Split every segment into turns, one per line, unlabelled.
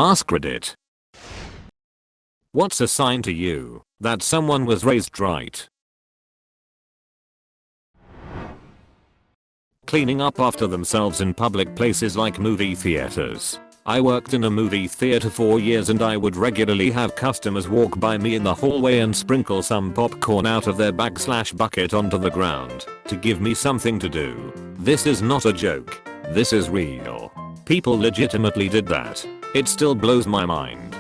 AskReddit. What's a sign to you that someone was raised right? Cleaning up after themselves in public places like movie theaters. I worked in a movie theater for years and I would regularly have customers walk by me in the hallway and sprinkle some popcorn out of their bag/bucket onto the ground to give me something to do. This is not a joke. This is real. People legitimately did that. It still blows my mind.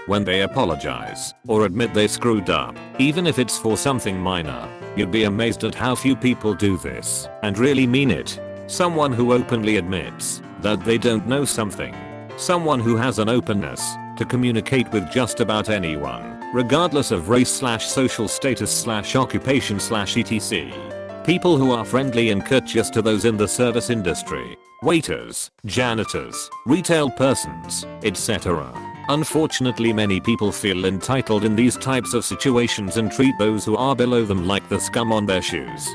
When they apologize or admit they screwed up, even if it's for something minor, you'd be amazed at how few people do this and really mean it. Someone who openly admits that they don't know something. Someone who has an openness to communicate with just about anyone, regardless of race/social status/occupation/etc. People who are friendly and courteous to those in the service industry, waiters, janitors, retail persons, etc. Unfortunately, many people feel entitled in these types of situations and treat those who are below them like the scum on their shoes.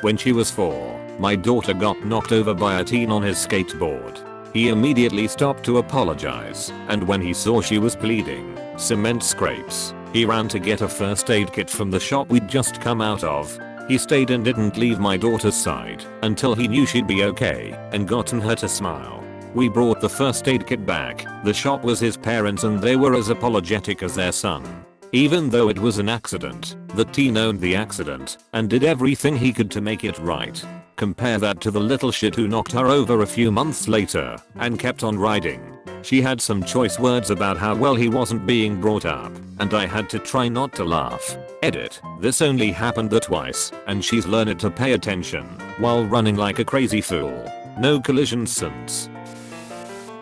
When she was 4, my daughter got knocked over by a teen on his skateboard. He immediately stopped to apologize, and when he saw she was bleeding, cement scrapes, he ran to get a first aid kit from the shop we'd just come out of. He stayed and didn't leave my daughter's side until he knew she'd be okay and gotten her to smile. We brought the first aid kit back. The shop was his parents and they were as apologetic as their son. Even though it was an accident, the teen owned the accident and did everything he could to make it right. Compare that to the little shit who knocked her over a few months later and kept on riding. She had some choice words about how well he wasn't being brought up, and I had to try not to laugh. Edit. This only happened twice, and she's learned to pay attention while running like a crazy fool. No collisions since.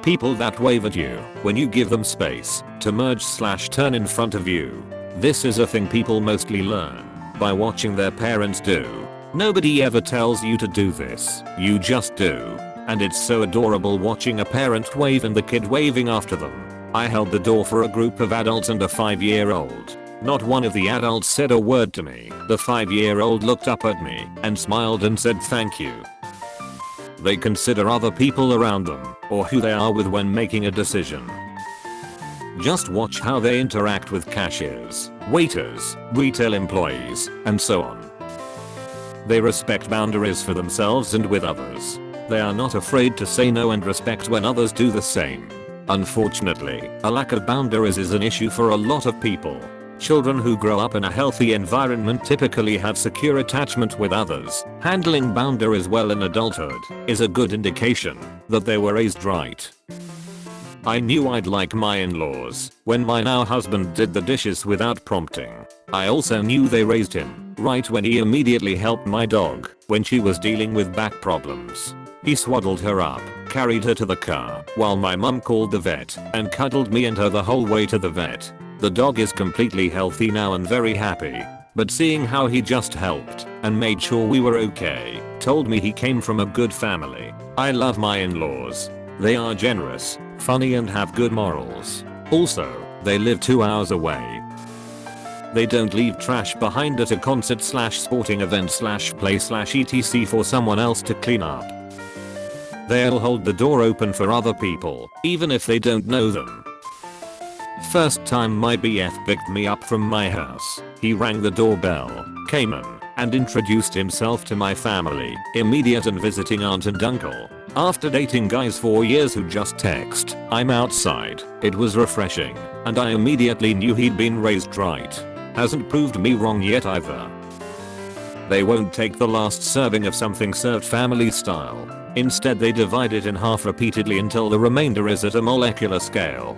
People that wave at you when you give them space to merge/turn in front of you. This is a thing people mostly learn by watching their parents do. Nobody ever tells you to do this, you just do. And it's so adorable watching a parent wave and the kid waving after them. I held the door for a group of adults and a 5-year-old. Not one of the adults said a word to me. The 5-year-old looked up at me and smiled and said thank you. They consider other people around them or who they are with when making a decision. Just watch how they interact with cashiers, waiters, retail employees, and so on. They respect boundaries for themselves and with others. They are not afraid to say no and respect when others do the same. Unfortunately, a lack of boundaries is an issue for a lot of people. Children who grow up in a healthy environment typically have secure attachment with others. Handling boundaries well in adulthood is a good indication that they were raised right. I knew I'd like my in-laws when my now husband did the dishes without prompting. I also knew they raised him right when he immediately helped my dog when she was dealing with back problems. He swaddled her up, carried her to the car while my mum called the vet and cuddled me and her the whole way to the vet. The dog is completely healthy now and very happy, but seeing how he just helped and made sure we were okay told me he came from a good family. I love my in-laws. They are generous, funny and have good morals. Also, they live 2 hours away. They don't leave trash behind at a concert/sporting event/play/etc for someone else to clean up. They'll hold the door open for other people, even if they don't know them. First time my BF picked me up from my house, he rang the doorbell, came in, and introduced himself to my family, immediate and visiting aunt and uncle. After dating guys for years who just text, "I'm outside," it was refreshing, and I immediately knew he'd been raised right. Hasn't proved me wrong yet either. They won't take the last serving of something served family style. Instead they divide it in half repeatedly until the remainder is at a molecular scale.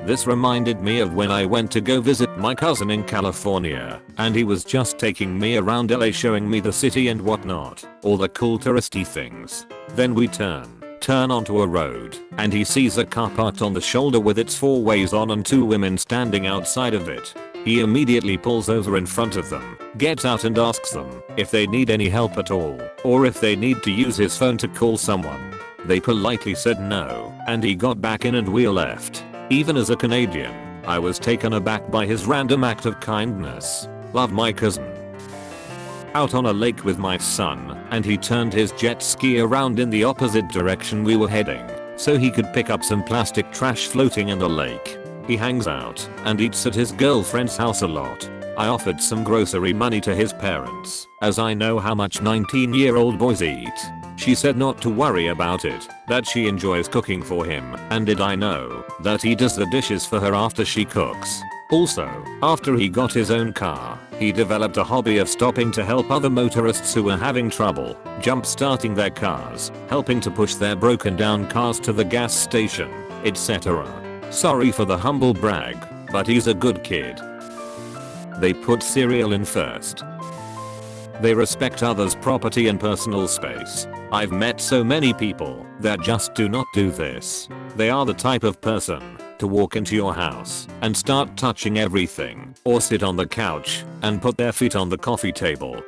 This reminded me of when I went to go visit my cousin in California, and he was just taking me around LA showing me the city and whatnot, all the cool touristy things. Then we turn onto a road, and he sees a car parked on the shoulder with its 4 ways on and 2 women standing outside of it. He immediately pulls over in front of them, gets out and asks them if they need any help at all, or if they need to use his phone to call someone. They politely said no, and he got back in and we left. Even as a Canadian, I was taken aback by his random act of kindness. Love my cousin. Out on a lake with my son, and he turned his jet ski around in the opposite direction we were heading. so he could pick up some plastic trash floating in the lake. He hangs out and eats at his girlfriend's house a lot. I offered some grocery money to his parents, as I know how much 19-year-old boys eat. She said not to worry about it, that she enjoys cooking for him, and did I know that he does the dishes for her after she cooks. Also, after he got his own car, he developed a hobby of stopping to help other motorists who were having trouble, jump-starting their cars, helping to push their broken down cars to the gas station, etc. Sorry for the humble brag, but he's a good kid. They put cereal in first. They respect others' property and personal space. I've met so many people that just do not do this. They are the type of person to walk into your house and start touching everything, or sit on the couch and put their feet on the coffee table.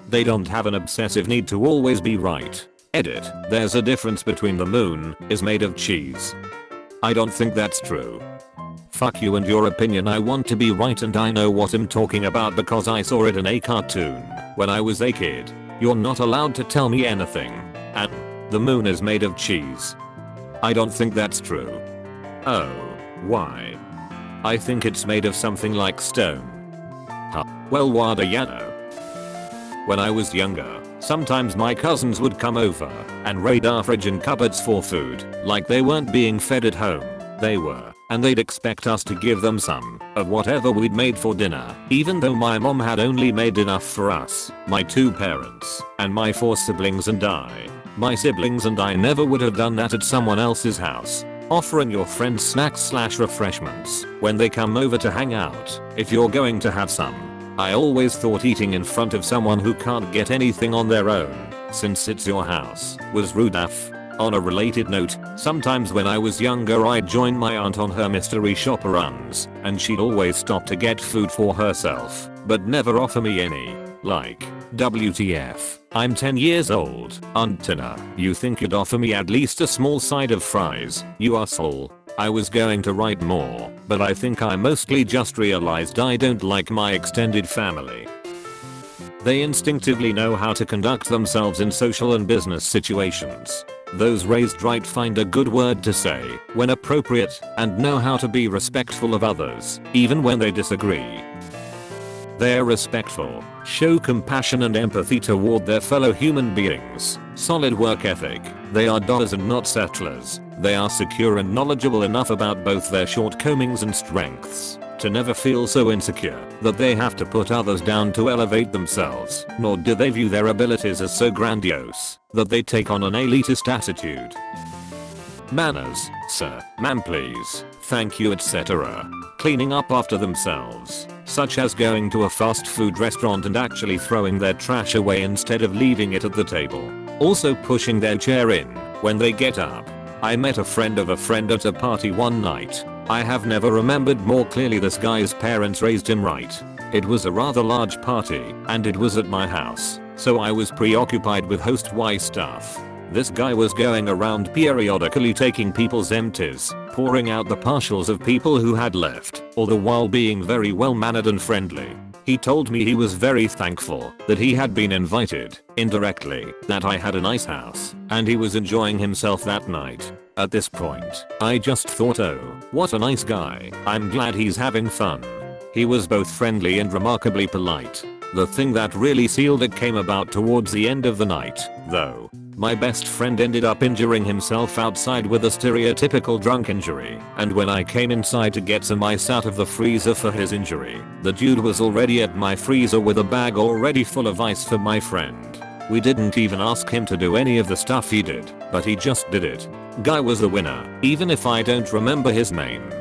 They don't have an obsessive need to always be right. Edit. There's a difference between the moon is made of cheese. I don't think that's true. Fuck you and your opinion. I want to be right and I know what I'm talking about because I saw it in a cartoon when I was a kid. You're not allowed to tell me anything. And the moon is made of cheese. I don't think that's true. Oh, why? I think it's made of something like stone. Huh. Well, wada yano. When I was younger, sometimes my cousins would come over and raid our fridge and cupboards for food, like they weren't being fed at home. They were, and they'd expect us to give them some of whatever we'd made for dinner, even though my mom had only made enough for us, my 2 parents, and my 4 siblings and I. My siblings and I never would have done that at someone else's house. Offering your friends snacks/refreshments when they come over to hang out, if you're going to have some. I always thought eating in front of someone who can't get anything on their own, since it's your house, was rude AF. On a related note, sometimes when I was younger I'd join my aunt on her mystery shopper runs, and she'd always stop to get food for herself, but never offer me any. Like, WTF, I'm 10 years old, Aunt Tina, you think you'd offer me at least a small side of fries, you asshole. I was going to write more, but I think I mostly just realized I don't like my extended family. They instinctively know how to conduct themselves in social and business situations. Those raised right find a good word to say when appropriate and know how to be respectful of others, even when they disagree. They are respectful, show compassion and empathy toward their fellow human beings, solid work ethic, they are doers and not settlers, they are secure and knowledgeable enough about both their shortcomings and strengths to never feel so insecure that they have to put others down to elevate themselves, nor do they view their abilities as so grandiose that they take on an elitist attitude. Manners, sir, ma'am please, thank you etc. Cleaning up after themselves, such as going to a fast food restaurant and actually throwing their trash away instead of leaving it at the table. Also pushing their chair in when they get up. I met a friend of a friend at a party one night. I have never remembered more clearly this guy's parents raised him right. It was a rather large party and it was at my house, so I was preoccupied with host Y stuff. This guy was going around periodically taking people's empties, pouring out the partials of people who had left, all the while being very well mannered and friendly. He told me he was very thankful that he had been invited, indirectly, that I had a nice house, and he was enjoying himself that night. At this point, I just thought, oh, what a nice guy, I'm glad he's having fun. He was both friendly and remarkably polite. The thing that really sealed it came about towards the end of the night, though. My best friend ended up injuring himself outside with a stereotypical drunk injury, and when I came inside to get some ice out of the freezer for his injury, the dude was already at my freezer with a bag already full of ice for my friend. We didn't even ask him to do any of the stuff he did, but he just did it. Guy was the winner, even if I don't remember his name.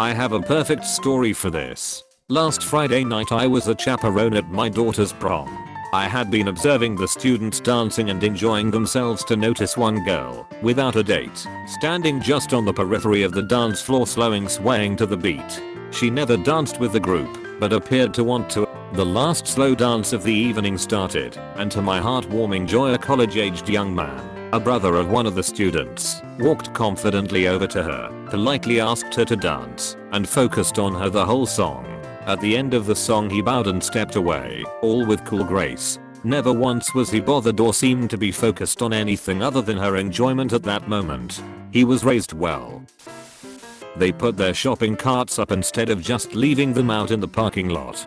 I have a perfect story for this. Last Friday night I was a chaperone at my daughter's prom. I had been observing the students dancing and enjoying themselves to notice one girl, without a date, standing just on the periphery of the dance floor swaying to the beat. She never danced with the group, but appeared to want to. The last slow dance of the evening started, and to my heartwarming joy a college-aged young man, a brother of one of the students, walked confidently over to her, politely asked her to dance, and focused on her the whole song. At the end of the song he bowed and stepped away, all with cool grace. Never once was he bothered or seemed to be focused on anything other than her enjoyment at that moment. He was raised well. They put their shopping carts up instead of just leaving them out in the parking lot.